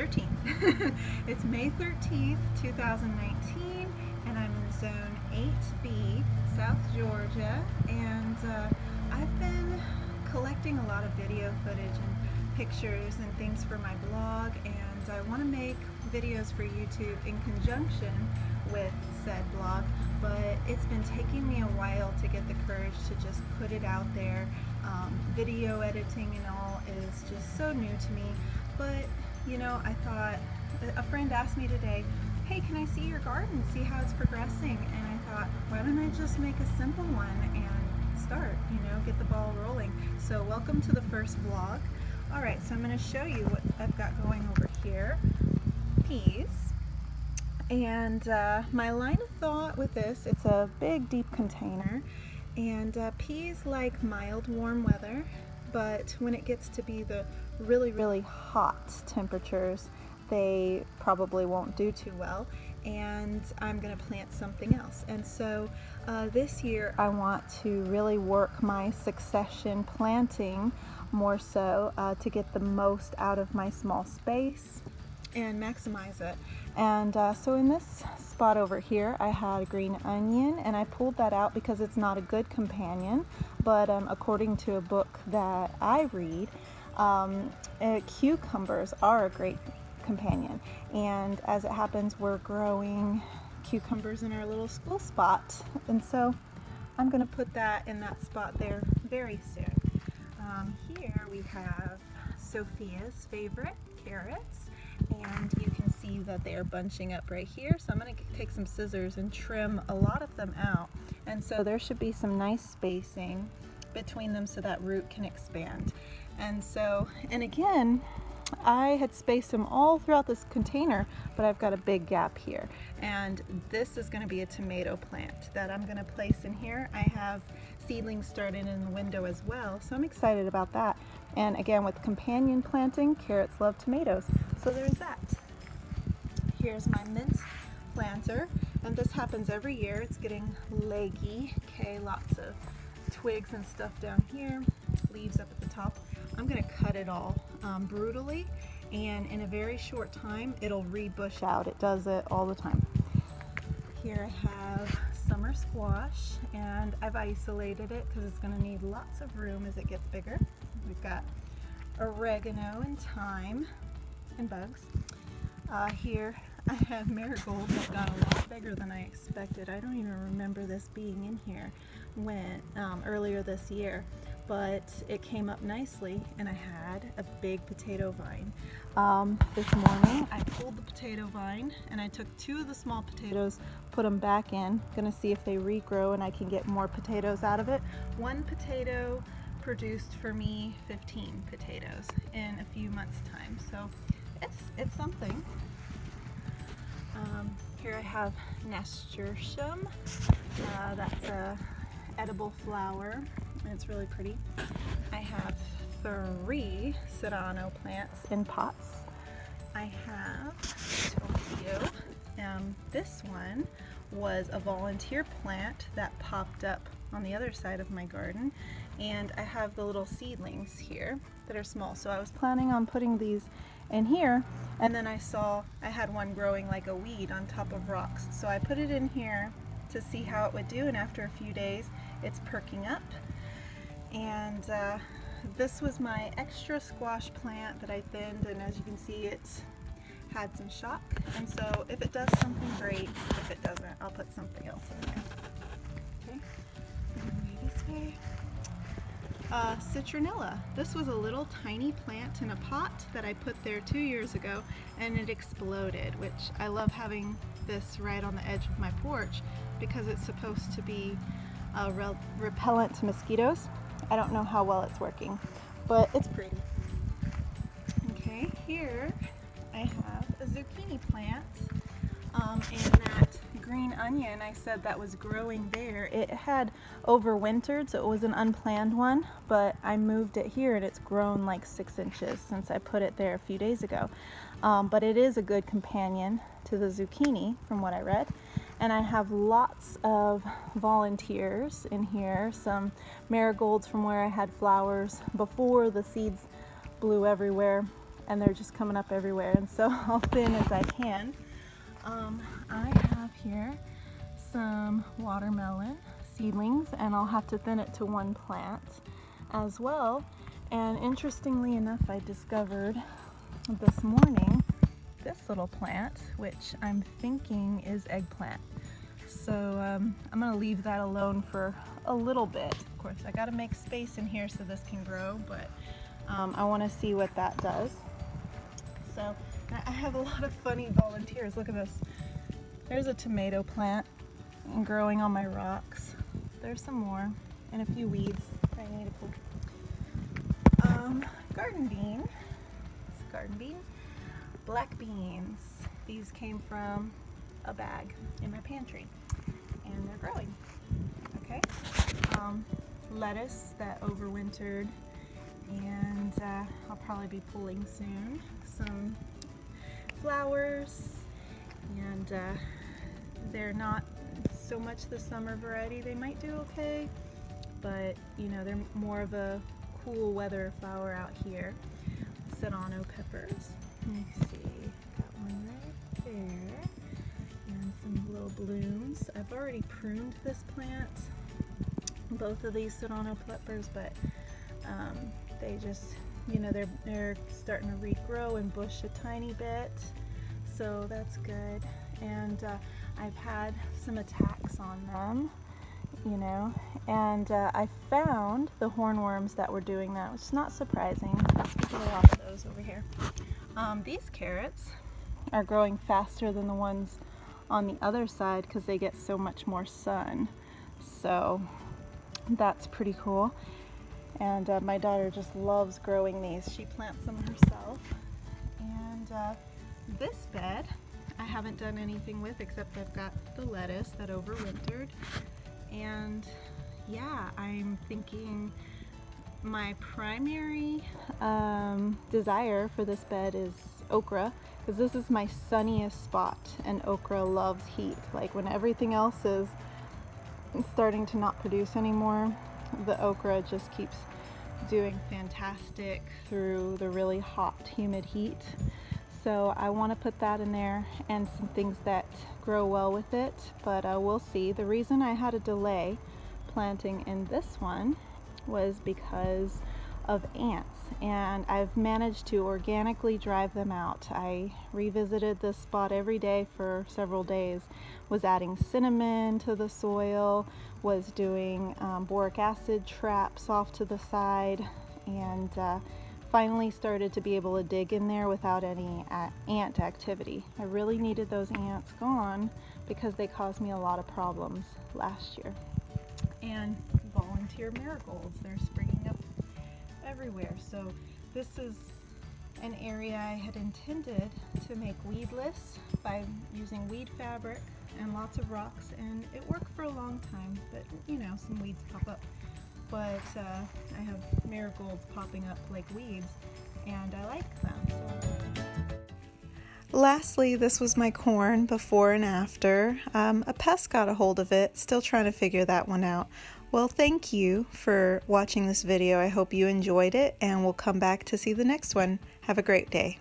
13th. It's May 13th, 2019, and I'm in Zone 8B, South Georgia, and I've been collecting a lot of video footage and pictures and things for my blog, and I want to make videos for YouTube in conjunction with said blog, but it's been taking me a while to get the courage to just put it out there. Video editing and all is just so new to me, but you know, I thought, a friend asked me today, hey, can I see your garden, see how it's progressing? And I thought, why don't I just make a simple one and start, you know, get the ball rolling. So welcome to the first vlog. Alright, so I'm going to show you what I've got going over here. Peas. And my line of thought with this, it's a big deep container, and peas like mild warm weather, but when it gets to be the really hot temperatures, they probably won't do too well, and I'm going to plant something else. And so this year I want to really work my succession planting more so to get the most out of my small space and maximize it. And so in this spot over here I had a green onion, and I pulled that out because it's not a good companion, but according to a book that I read, cucumbers are a great companion, and as it happens we're growing cucumbers in our little school spot, and so I'm going to put that in that spot there very soon. Here we have Sophia's favorite carrots, and you can see that they are bunching up right here, so I'm going to take some scissors and trim a lot of them out, and so there should be some nice spacing between them so that root can expand. And so, and again, I had spaced them all throughout this container, but I've got a big gap here, and this is going to be a tomato plant that I'm going to place in here. I have seedlings started in the window as well, so I'm excited about that. And again, with companion planting, carrots love tomatoes, so there's that. Here's my mint planter, and this happens every year. It's getting leggy, okay, lots of twigs and stuff down here, leaves up at the top. I'm going to cut it all brutally, and in a very short time it'll re-bush out. It does it all the time. Here I have summer squash, and I've isolated it because it's going to need lots of room as it gets bigger. We've got oregano and thyme and bugs. Here I have marigold that got a lot bigger than I expected. I don't even remember this being in here when earlier this year, but it came up nicely, and I had a big potato vine. This morning I pulled the potato vine and I took 2 of the small potatoes, put them back in. Gonna see if they regrow and I can get more potatoes out of it. 1 potato produced for me 15 potatoes in a few months' time, so it's something. Here I have nasturtium. That's a edible flower, and it's really pretty. I have 3 serrano plants in pots. I have Tokyo. This one was a volunteer plant that popped up on the other side of my garden, and I have the little seedlings here that are small, so I was planning on putting these in here, and then I saw I had one growing like a weed on top of rocks, so I put it in here to see how it would do, and after a few days it's perking up. And this was my extra squash plant that I thinned, and as you can see it's had some shock, and so if it does something, great. If it doesn't, I'll put something else in there. Okay, maybe citronella. This was a little tiny plant in a pot that I put there 2 years ago, and it exploded, which I love having this right on the edge of my porch because it's supposed to be repellent to mosquitoes. I don't know how well it's working, but it's pretty. Okay, here I have a zucchini plant, and that green onion I said that was growing there, it had overwintered, so it was an unplanned one, but I moved it here and it's grown like 6 inches since I put it there a few days ago. But it is a good companion to the zucchini from what I read. And I have lots of volunteers in here, some marigolds from where I had flowers before the seeds blew everywhere. and they're just coming up everywhere, and so I'll thin as I can. I have here some watermelon seedlings, and I'll have to thin it to one plant as well. And interestingly enough, I discovered this morning this little plant, which I'm thinking is eggplant. So I'm gonna leave that alone for a little bit. Of course, I gotta make space in here so this can grow, but I wanna see what that does. So I have a lot of funny volunteers. Look at this. There's a tomato plant growing on my rocks. There's some more, and a few weeds that I need to pull. Garden bean. It's garden bean. Black beans. These came from a bag in my pantry, and they're growing. Okay. Lettuce that overwintered, and I'll probably be pulling soon. Some flowers, and they're not so much the summer variety. They might do okay, but you know, they're more of a cool weather flower out here. Serrano peppers. Let me see, got one right there, and some little blooms. I've already pruned this plant, both of these Serrano peppers, but they just, you know, they're starting to regrow and bush a tiny bit, so that's good. And I've had some attacks on them, you know, and I found the hornworms that were doing that, which is not surprising. We get a lot of those over here. These carrots are growing faster than the ones on the other side because they get so much more sun, so that's pretty cool. And my daughter just loves growing these. She plants them herself. And this bed I haven't done anything with, except I've got the lettuce that overwintered. And yeah, I'm thinking my primary desire for this bed is okra, because this is my sunniest spot, and okra loves heat. Like when everything else is starting to not produce anymore, the okra just keeps doing fantastic through the really hot, humid heat. So I want to put that in there, and some things that grow well with it, but we'll see. The reason I had a delay planting in this one was because of ants, and I've managed to organically drive them out. I revisited this spot every day for several days, was adding cinnamon to the soil, was doing boric acid traps off to the side, and finally started to be able to dig in there without any ant activity. I really needed those ants gone because they caused me a lot of problems last year. And volunteer marigolds, they're springing up everywhere. So this is an area I had intended to make weedless by using weed fabric and lots of rocks, and it worked for a long time, but you know, some weeds pop up. But I have marigolds popping up like weeds, and I like them. So. Lastly, this was my corn before and after. A pest got a hold of it, still trying to figure that one out. Well, thank you for watching this video. I hope you enjoyed it, and we'll come back to see the next one. Have a great day.